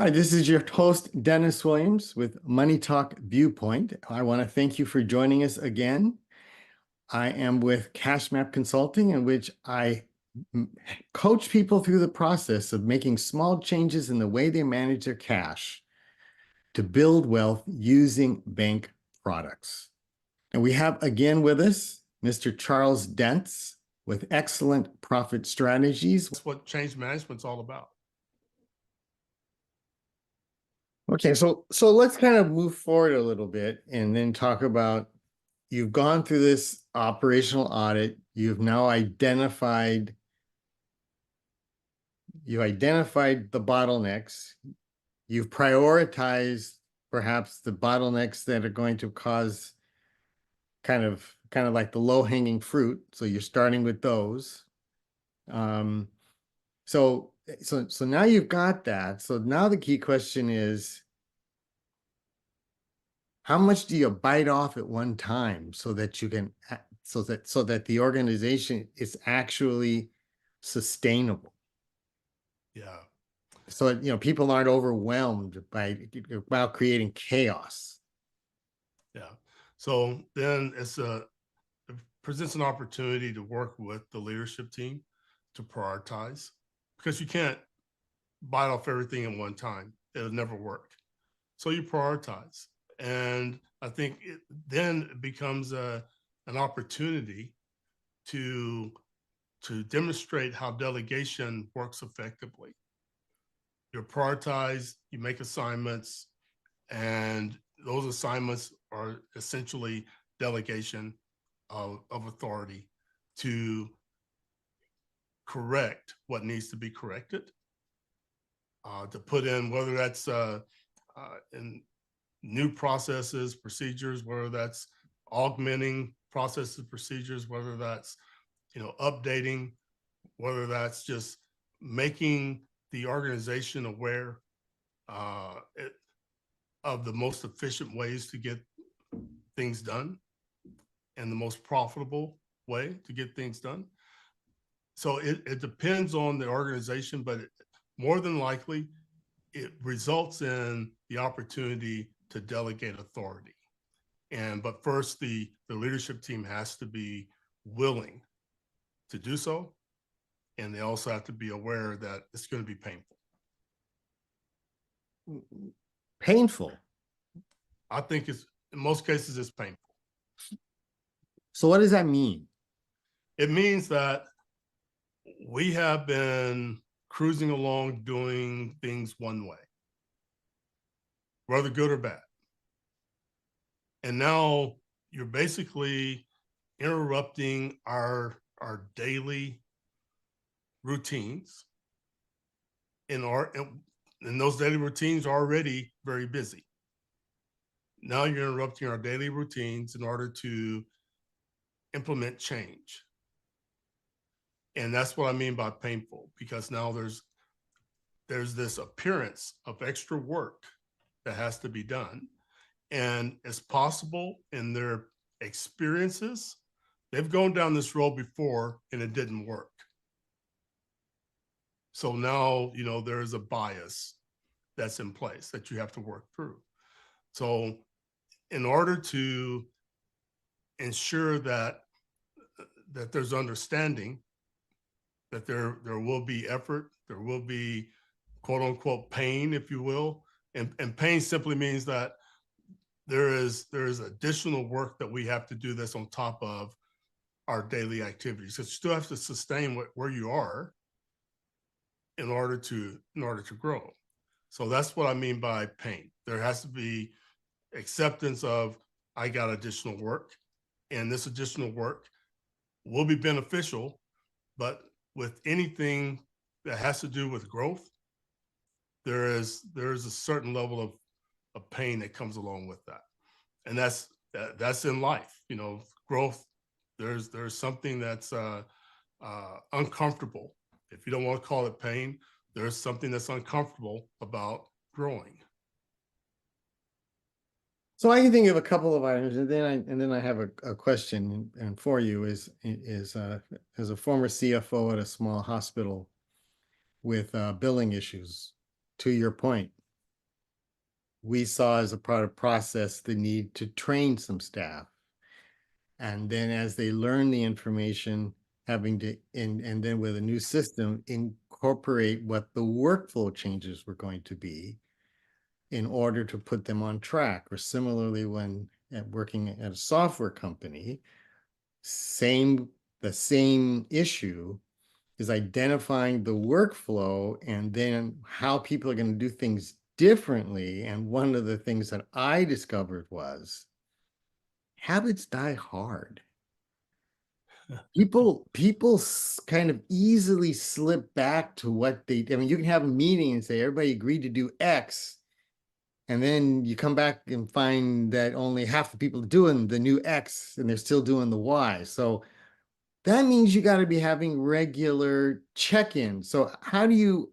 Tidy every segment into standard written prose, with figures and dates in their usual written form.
Hi, this is your host, Dennis Williams with Money Talk Viewpoint. I want to thank you for joining us again. I am with Cash Map Consulting, in which I coach people through the process of making small changes in the way they manage their cash to build wealth using bank products. And we have again with us Mr. Charles Dents with Xelantt Profit Strategies. That's what change management's all about. Okay, so let's kind of move forward a little bit and then talk about, you've gone through this operational audit. You've now identified the bottlenecks. You've prioritized perhaps the bottlenecks that are going to cause kind of like the low-hanging fruit. So you're starting with those. So now you've got that. So now the key question is, how much do you bite off at one time so that you can, so that the organization is actually sustainable? Yeah. So, people aren't overwhelmed while creating chaos. Yeah. So then it presents an opportunity to work with the leadership team to prioritize, because you can't bite off everything at one time. It'll never work. So you prioritize. And I think then it becomes an opportunity to demonstrate how delegation works effectively. You prioritize, you make assignments, and those assignments are essentially delegation of authority to correct what needs to be corrected, to put in, whether that's in new processes, procedures, whether that's augmenting processes, procedures, whether that's updating, whether that's just making the organization aware of the most efficient ways to get things done and the most profitable way to get things done. So it depends on the organization, but more than likely, it results in the opportunity to delegate authority. But first, the leadership team has to be willing to do so. And they also have to be aware that it's going to be painful. Painful? I think in most cases, it's painful. So what does that mean? It means that we have been cruising along doing things one way, whether good or bad. And now you're basically interrupting our daily routines. And those daily routines are already very busy. Now you're interrupting our daily routines in order to implement change. And that's what I mean by painful, because now there's this appearance of extra work that has to be done. And it's possible in their experiences, they've gone down this road before and it didn't work. So now, there is a bias that's in place that you have to work through. So in order to ensure that there's understanding, that there will be effort, there will be quote unquote pain, if you will. And pain simply means that there is additional work that we have to do that's on top of our daily activities. Because you still have to sustain where you are in order to grow. So that's what I mean by pain. There has to be acceptance of, I got additional work, and this additional work will be beneficial. But with anything that has to do with growth, there is a certain level of pain that comes along with that. And that's in life, growth. There's something that's uncomfortable. If you don't want to call it pain, there's something that's uncomfortable about growing. So I can think of a couple of items, and then I have a question and for you is as a former CFO at a small hospital with billing issues, to your point, we saw as a part of process the need to train some staff. And then as they learn the information, having to, and then with a new system, incorporate what the workflow changes were going to be in order to put them on track. Or similarly, when working at a software company, the same issue is identifying the workflow and then how people are going to do things differently. And one of the things that I discovered was habits die hard. People kind of easily slip back to what they, I mean, you can have a meeting and say, everybody agreed to do X. And then you come back and find that only half the people are doing the new X and they're still doing the Y. So that means you got to be having regular check-ins. So how do you,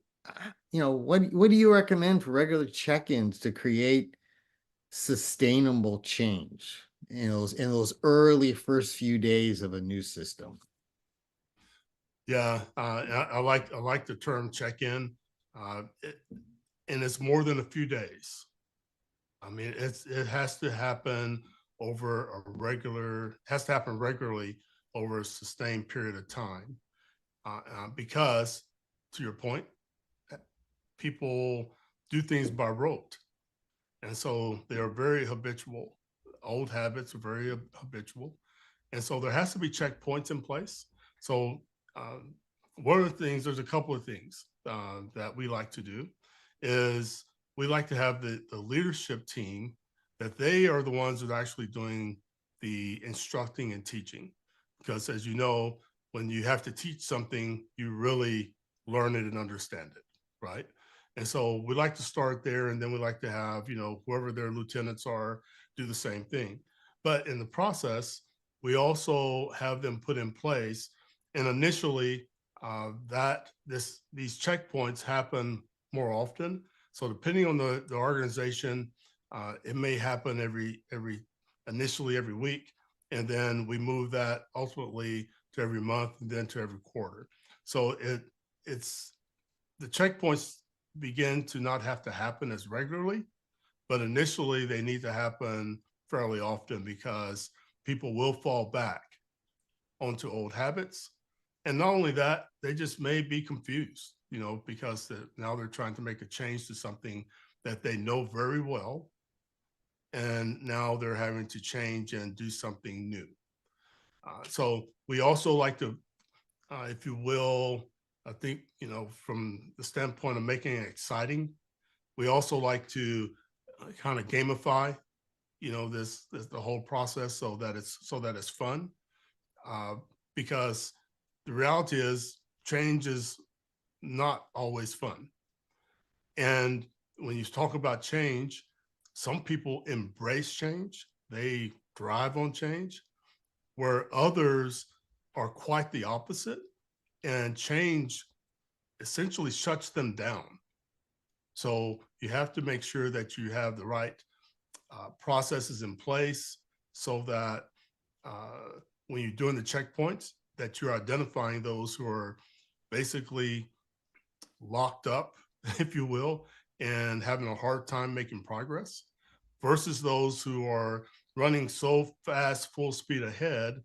what do you recommend for regular check-ins to create sustainable change in those early first few days of a new system? Yeah, I like the term check-in, and it's more than a few days. I mean, it has to happen over has to happen regularly over a sustained period of time, because, to your point, people do things by rote, and so they are very habitual. Old habits are very habitual, and so there has to be checkpoints in place. So one of the things, there's a couple of things that we like to do, is we like to have the leadership team, that they are the ones that are actually doing the instructing and teaching. Because as you know, when you have to teach something, you really learn it and understand it, right? And so we like to start there, and then we like to have, whoever their lieutenants are, do the same thing. But in the process, we also have them put in place. And initially, these checkpoints happen more often. So depending on the organization, it may happen initially every week, and then we move that ultimately to every month, and then to every quarter. So it's the checkpoints begin to not have to happen as regularly, but initially they need to happen fairly often, because people will fall back onto old habits. And not only that, they just may be confused, because now they're trying to make a change to something that they know very well. And now they're having to change and do something new. So we also like to, if you will, I think, from the standpoint of making it exciting, we also like to kind of gamify, this the whole process, so that it's fun. Because the reality is, change is not always fun. And when you talk about change, some people embrace change, they thrive on change, where others are quite the opposite, and change essentially shuts them down. So you have to make sure that you have the right processes in place, so that when you're doing the checkpoints, that you're identifying those who are basically locked up, if you will, and having a hard time making progress, versus those who are running so fast, full speed ahead,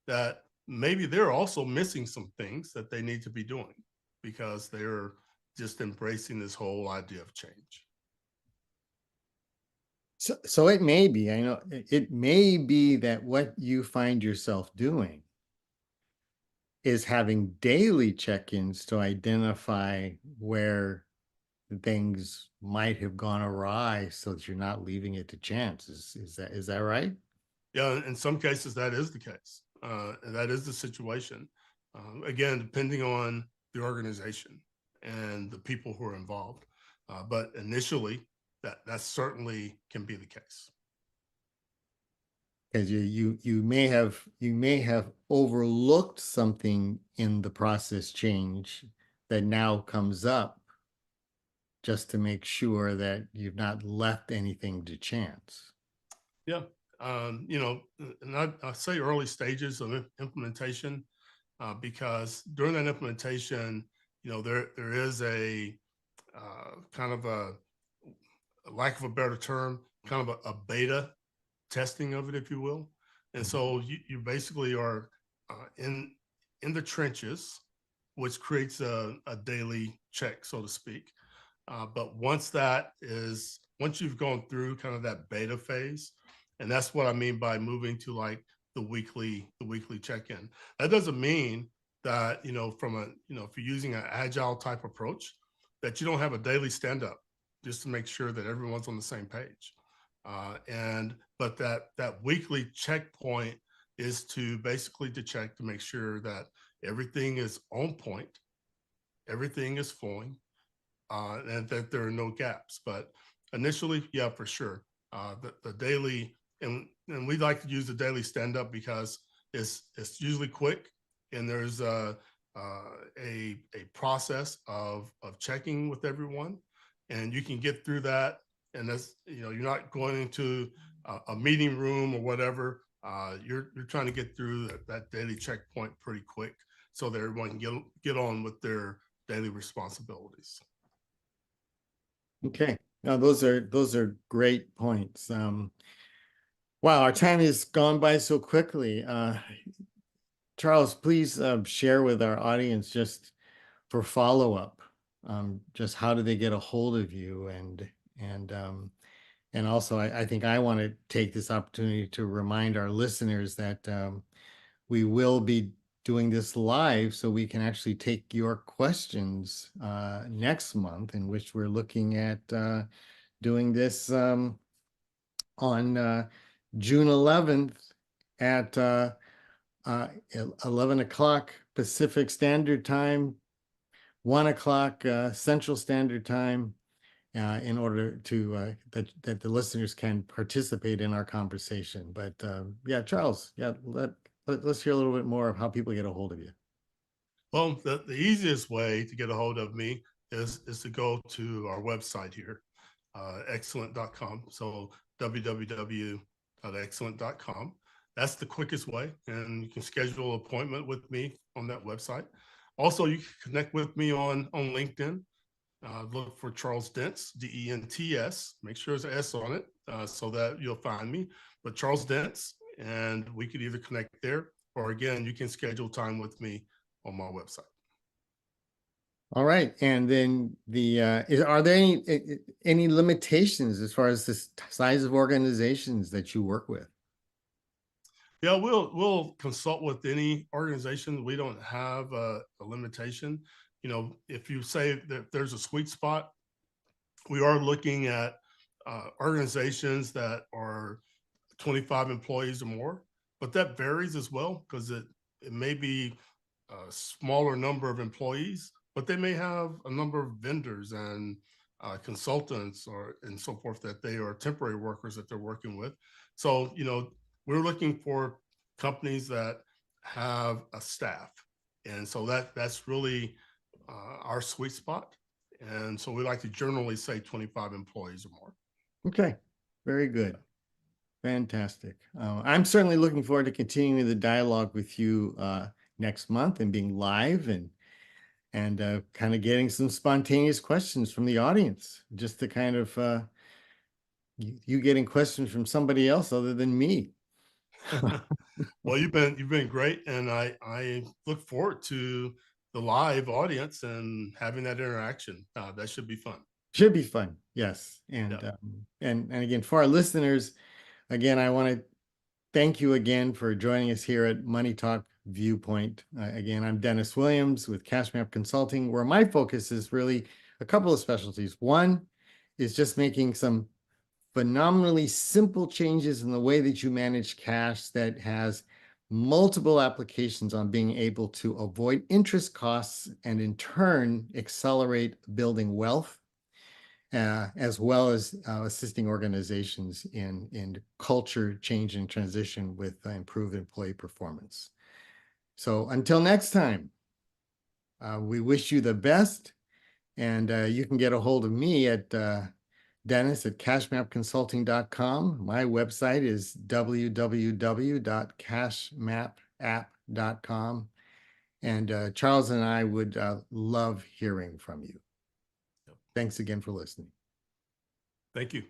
that maybe they're also missing some things that they need to be doing, because they're just embracing this whole idea of change. So it may be, I know it may be that what you find yourself doing is having daily check-ins to identify where things might have gone awry, so that you're not leaving it to chance. Is that right? Yeah, in some cases that is the case. That is the situation. Again, depending on the organization and the people who are involved. But initially, that certainly can be the case. Because you may have overlooked something in the process change that now comes up, just to make sure that you've not left anything to chance. Yeah. And I say early stages of implementation, because during that implementation, there is a kind of lack of a better term, kind of a beta testing of it, if you will. And so you basically are in the trenches, which creates a daily check, so to speak. But once you've gone through kind of that beta phase, and that's what I mean by moving to like the weekly check-in. That doesn't mean that, if you're using an agile type approach, that you don't have a daily stand-up just to make sure that everyone's on the same page. But that weekly checkpoint is to basically to check to make sure that everything is on point, everything is flowing, and that there are no gaps. But initially, yeah, for sure, the daily, and we like to use the daily stand up because it's usually quick, and there's a process of checking with everyone, and you can get through that. And that's, you're not going into a meeting room or whatever. You're trying to get through that daily checkpoint pretty quick, so that everyone can get on with their daily responsibilities. Okay. Now those are great points. Wow, our time has gone by so quickly. Charles, please share with our audience just for follow-up, just how do they get a hold of you, and also I think I want to take this opportunity to remind our listeners that we will be doing this live, so we can actually take your questions next month, in which we're looking at doing this on June 11th at 11 o'clock Pacific Standard Time, 1 o'clock Central Standard Time, in order to that the listeners can participate in our conversation. But yeah, Charles, yeah, let's hear a little bit more of how people get a hold of you. Well, the easiest way to get a hold of me is to go to our website here, xelantt.com. So www.xelantt.com. That's the quickest way, and you can schedule an appointment with me on that website. Also, you can connect with me on LinkedIn. Look for Charles Dents, Dents. Make sure there's an S on it, so that you'll find me. But Charles Dents, and we could either connect there, or again, you can schedule time with me on my website. All right, and then are there any limitations as far as the size of organizations that you work with? Yeah, we'll consult with any organization. We don't have a limitation. If you say that there's a sweet spot, we are looking at organizations that are 25 employees or more, but that varies as well, because it may be a smaller number of employees, but they may have a number of vendors and consultants and so forth, that they are temporary workers that they're working with. So, we're looking for companies that have a staff. And so that's really our sweet spot. And so we like to generally say 25 employees or more. Okay, very good. Fantastic. I'm certainly looking forward to continuing the dialogue with you next month, and being live, and kind of getting some spontaneous questions from the audience, just to kind of you getting questions from somebody else other than me. Well, you've been great, and I look forward to the live audience and having that interaction. That should be fun. Should be fun, yes. And Yeah. and again, for our listeners, again, I want to thank you again for joining us here at Money Talk Viewpoint. Again, I'm Dennis Williams with CashMap Consulting, where my focus is really a couple of specialties. One is just making some phenomenally simple changes in the way that you manage cash that has multiple applications on being able to avoid interest costs, and in turn accelerate building wealth, as well as assisting organizations in culture change and transition with improved employee performance. So until next time, we wish you the best, and you can get a hold of me at Dennis at cashmapconsulting.com. My website is www.cashmapapp.com. And Charles and I would love hearing from you. Thanks again for listening. Thank you.